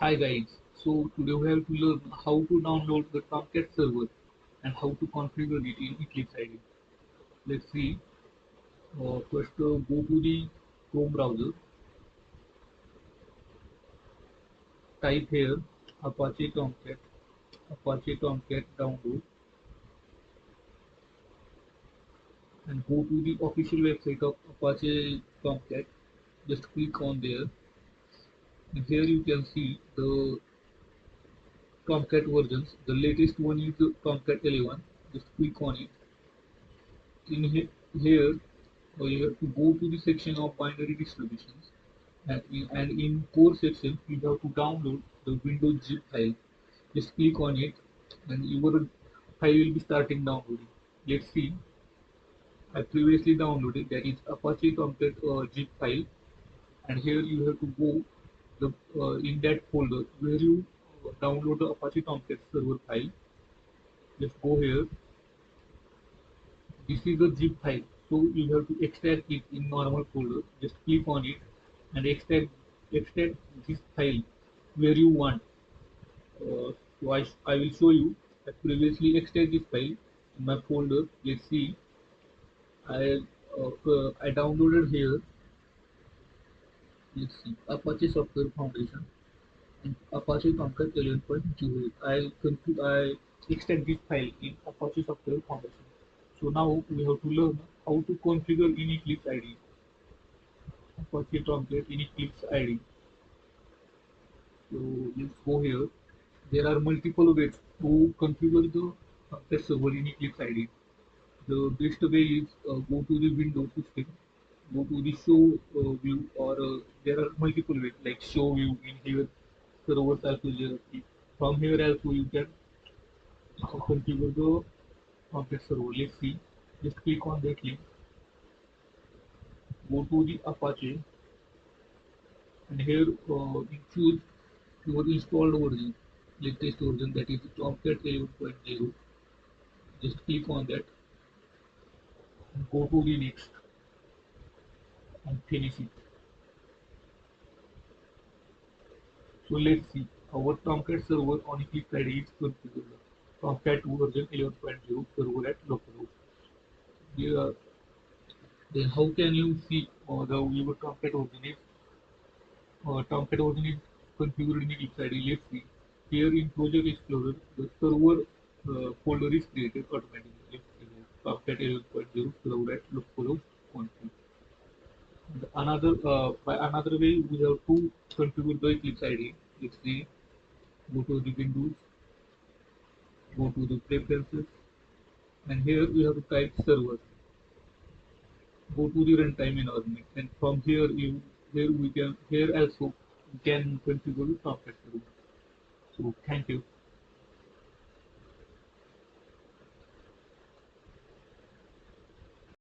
Hi guys, so today we have to learn how to download the Tomcat server and how to configure it in Eclipse IDE. Let's see. First, go to the Chrome browser, type here Apache Tomcat, Apache Tomcat download, and go to the official website of Apache Tomcat. Just click on there, and here you can see the Tomcat versions. The latest one is the Tomcat 11. Just click on it. Here you have to go to the section of binary distributions, and in core section you have to download the Windows zip file. Just click on it and your file will be starting downloading. Let's see. I previously downloaded, that is Apache Tomcat zip file, and here you have to go in that folder where you download the Apache Tomcat server file. Just go here. This is a zip file, so you have to extract it in normal folder. Just click on it and extract this file where you want. So I will show you. I previously extract this file in my folder. Let's see. I downloaded here. Let's see, Apache Software Foundation and Apache Tomcat 11.0. I extract this file in Apache Software Foundation. So now we have to learn how to configure in Eclipse IDE. Apache Tomcat in Eclipse IDE. So let's go here. There are multiple ways to configure the Tomcat server in Eclipse IDE. The best way is go to the Windows system, go to the show view, or there are multiple ways like show view in here, servers also there. From here also you can configure the Tomcat server. Let's see. Just click on that link, go to the Apache, and here you choose your installed version, latest version, that is Tomcat 11.0. Just click on that and go to the next and finish it. So let's see our Tomcat server on Eclipse IDE is configured. Tomcat version 11.0 server at localhost. Yeah, then how can you see the your Tomcat version is configured in Eclipse IDE? Let's see. Here in Project Explorer, the server folder is created automatically. Let's see here. Tomcat 11.0 server at localhost config. By another way, we have to configure the Eclipse IDE. Let's see. Go to the Windows, go to the preferences, and here we have to type server. Go to the runtime environment, and from here we can, here also we can configure the Tomcat server. So thank you.